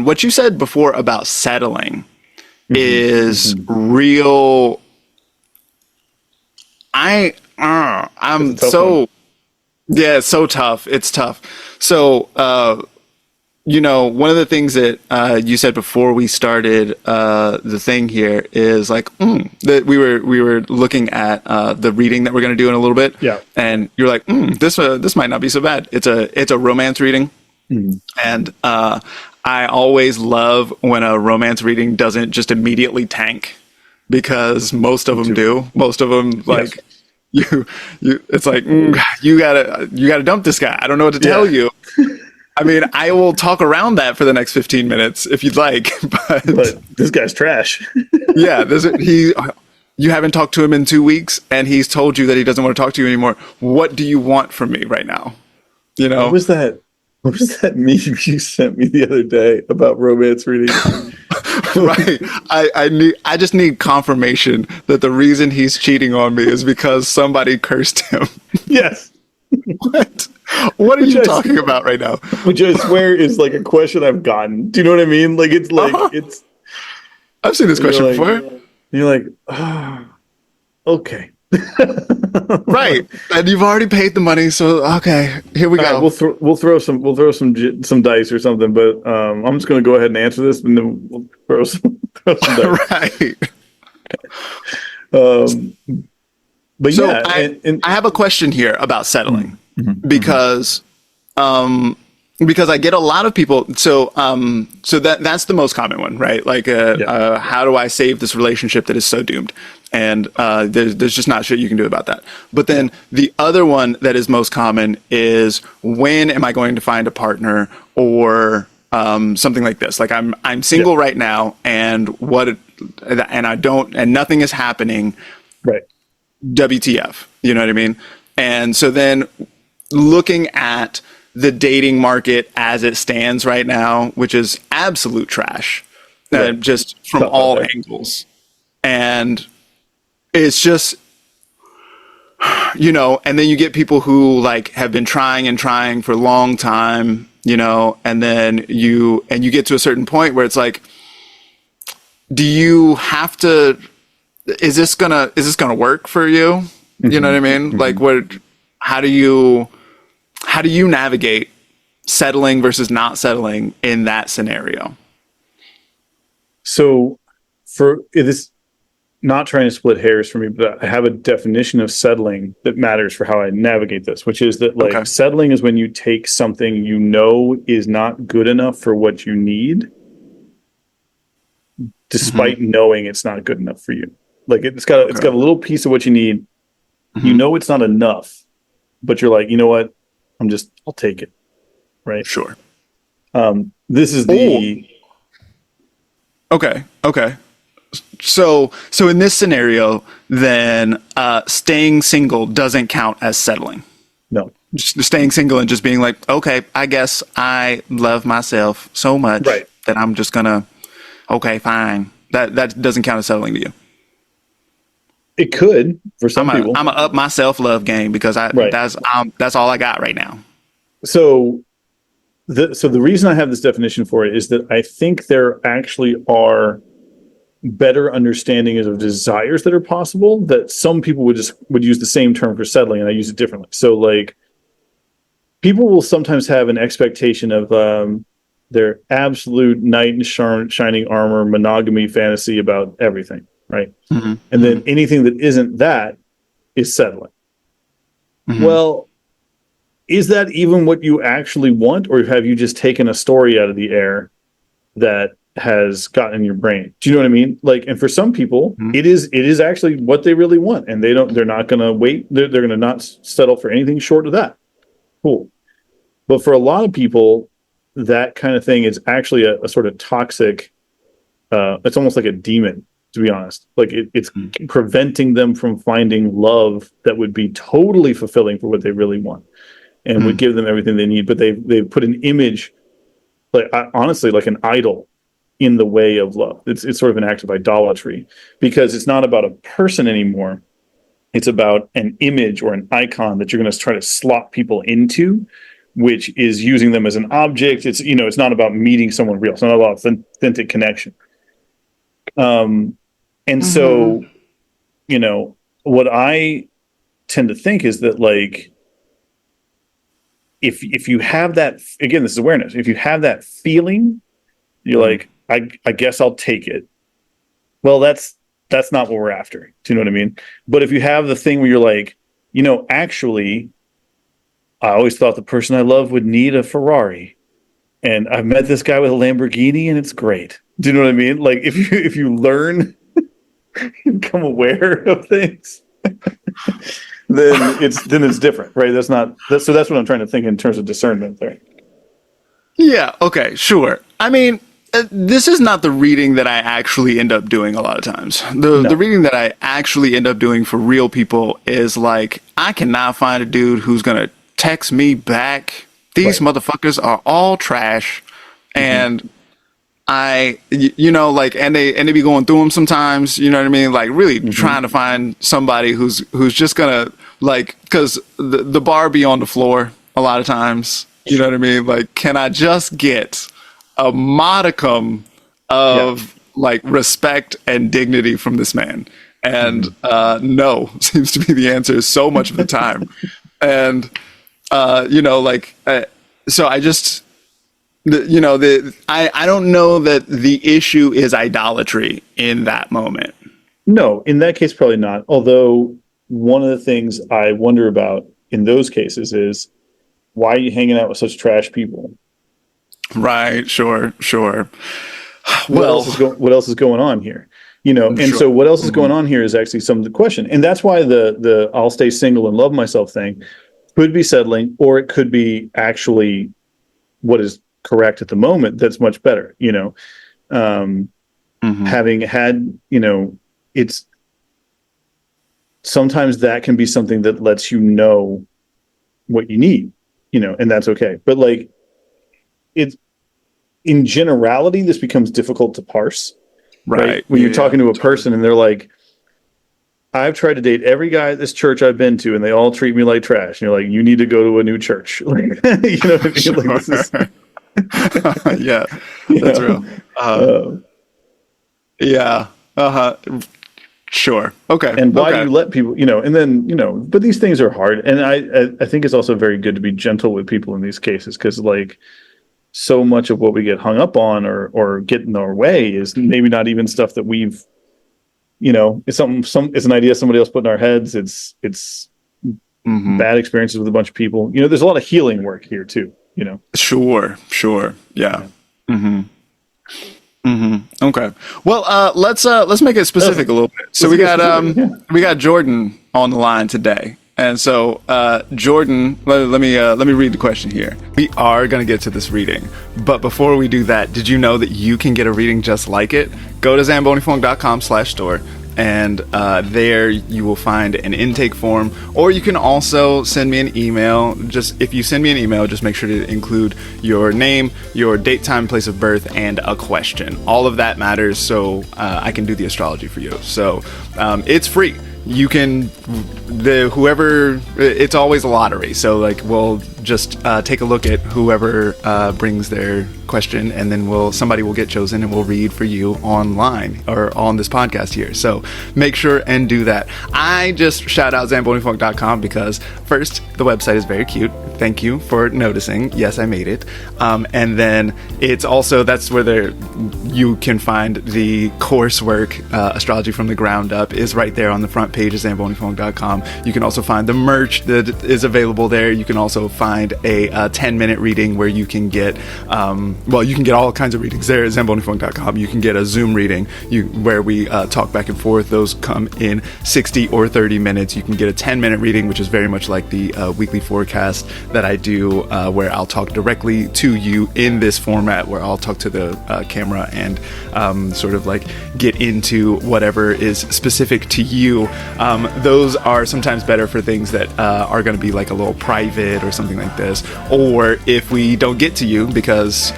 What you said before about settling is Mm-hmm. real. It's a I'm tough one. so, yeah, it's so tough. It's tough. So, one of the things that you said before we started the thing here is like that we were looking at the reading that we're going to do in a little bit, Yeah. and you're like, this might not be so bad. It's a romance reading, Mhm. and I always love when a romance reading doesn't just immediately tank, because most of Me them too. do. Most of them, Yes. like, you it's like, you gotta dump this guy. I don't know what to tell Yeah. you. I mean, I will talk around that for the next 15 minutes if you'd like, but But this guy's trash. yeah, you haven't talked to him in 2 weeks, and he's told you that he doesn't want to talk to you anymore. What do you want from me right now? You What know, was that? What was that meme you sent me the other day about romance readings? right? I just need confirmation that the reason he's cheating on me is because somebody cursed him. Yes. What? What are Which you I talking about right now? which I swear is like a question I've gotten. Do you know what I mean? Uh-huh. It's I've seen this you're question like before. you're like, oh, okay. Right. And you've already paid the money, so okay, here we All right, go. we'll throw some dice or something, but I'm just going to go ahead and answer this, and then we'll throw some dice. Right. Um, but So yeah, I and I have a question here about settling, mhm. because um because I get a lot of people. So that's the most common one, right? Like, Yeah, how do I save this relationship that is so doomed? And there's just not shit you can do about that. But yeah, then the other one that is most common is, when am I going to find a partner, or something like this? Like, I'm yeah, single right now, and I don't, and nothing is happening. right. WTF? You know what I mean? And so then, looking at the dating market as it stands right now, which is absolute trash, Right. just It's from tough out all there. angles. And it's just, and then you get people who, like, have been trying and trying for a long time, and then you get to a certain point where it's like, do you have to, is this gonna work for you? You know what I Hmm. mean? Like, Hmm. how do you how do you navigate settling versus not settling in that scenario? So for this, not trying to split hairs for me, but I have a definition of settling that matters for how I navigate this, which is that Okay. like settling is when you take something you know is not good enough for what you need, Hmm. despite knowing it's not good enough for you. Like it's Okay. got a little piece of what you need. You Hmm. know it's not enough, but you're like, you know what? I'll take it. Right. Sure. This is Oh, the okay. Okay. So in this scenario, then staying single doesn't count as settling. no. Just staying single and just being like, okay, I guess I love myself so much Right. that I'm just gonna, okay, fine. That doesn't count as settling to you. It could for I'm some a people. I'm a up my self love game, because Right. that's all I got right now. So the reason I have this definition for it is that I think there actually are better understandings of desires that are possible that some people would use the same term for settling, and I use it differently. So like people will sometimes have an expectation of their absolute knight in shining armor monogamy fantasy about everything, right? Hmm. And Hmm. then anything that isn't that is settling. Hmm. Well, is that even what you actually want, or have you just taken a story out of the air that has gotten in your brain? Do you know what I mean? Like, and for some people, Hmm. it is actually what they really want, and they're not going to wait. They're going to not settle for anything short of that. Cool. But for a lot of people, that kind of thing is actually a sort of toxic. It's almost like a demon, to be honest. Like it's preventing them from finding love that would be totally fulfilling for what they really want and would Hmm. give them everything they need. But they've put an image, like honestly, like an idol in the way of love. It's sort of an act of idolatry, because it's not about a person anymore. It's about an image or an icon that you're going to try to slot people into which is using them as an object. It's, it's not about meeting someone real. It's not about authentic connection. And so, what I tend to think is that, like, if you have that, again, this is awareness. If you have that feeling, you're like, I guess I'll take it. Well, that's not what we're after. Do you know what I mean? But if you have the thing where you're like, actually, I always thought the person I love would need a Ferrari, and I've met this guy with a Lamborghini, and it's great. Do you know what I mean? Like, if you learn and become aware of things, then it's different, right? So that's what I'm trying to think in terms of discernment there. Yeah. Okay. Sure. I mean, this is not the reading that I actually end up doing a lot of times. The reading that I actually end up doing for real people is like, I cannot find a dude who's gonna text me back. These motherfuckers are all trash, and and they be going through them sometimes. You know what I mean? Like, really trying to find somebody who's just gonna, like, because the bar be on the floor a lot of times. You know what I mean? Like, can I just get a modicum of like respect and dignity from this man? And no seems to be the answer so much of the time. And so I just, I don't know that the issue is idolatry in that moment. No, in that case, probably not. Although one of the things I wonder about in those cases is, why are you hanging out with such trash people? Right. Sure. What else is going on here? So what else is going on here is actually some of the question. And that's why the I'll stay single and love myself thing could be settling, or it could be actually what is correct at the moment. That's much better. Having had, it's sometimes that can be something that lets you know what you need, and that's okay. But like, it's, in generality, this becomes difficult to parse. Right? When you're talking to a person and they're like, I've tried to date every guy at this church I've been to, and they all treat me like trash. And you're like, you need to go to a new church. You know what I mean? Sure. Like, this is, yeah, that's real. Yeah. Sure. Okay. And why do you let people, and then, but these things are hard. And I think it's also very good to be gentle with people in these cases, because, like, so much of what we get hung up on or get in our way is maybe not even stuff that we've, it's it's an idea somebody else put in our heads. It's bad experiences with a bunch of people. There's a lot of healing work here too, Sure. Yeah. Okay. Well, let's make it specific a little bit. So we got Jordan on the line today. And so, Jordan, let me read the question here. We are going to get to this reading, but before we do that, did you know that you can get a reading just like it? Go to zambonifunk.com/store, and there you will find an intake form, or you can also send me an email. If you send me an email, just make sure to include your name, your date, time, place of birth, and a question. All of that matters, so I can do the astrology for you. So it's free. You can, it's always a lottery. So, like, we'll just take a look at whoever brings their question, and then somebody will get chosen, and we'll read for you online or on this podcast here. So make sure and do that. I just shout out zambonifunk.com because, first, the website is very cute. Thank you for noticing. Yes, I made it. And then it's also, that's where you can find the coursework, Astrology from the Ground Up, is right there on the front page of zambonifunk.com. You can also find the merch that is available there. You can also find a 10-minute reading where you can get, you can get all kinds of readings there at zambonifunk.com. You can get a Zoom reading where we talk back and forth. Those come in 60 or 30 minutes. You can get a 10-minute reading, which is very much like the weekly forecast that I do, where I'll talk directly to you in this format, where I'll talk to the camera and sort of like get into whatever is specific to you. Those are sometimes better for things that are going to be like a little private or something like this, or if we don't get to you because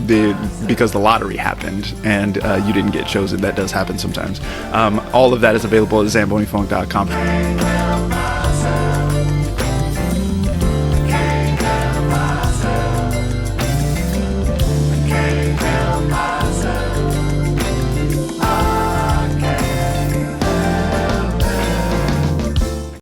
the lottery happened and you didn't get chosen. That does happen sometimes. All of that is available at zambonifunk.com.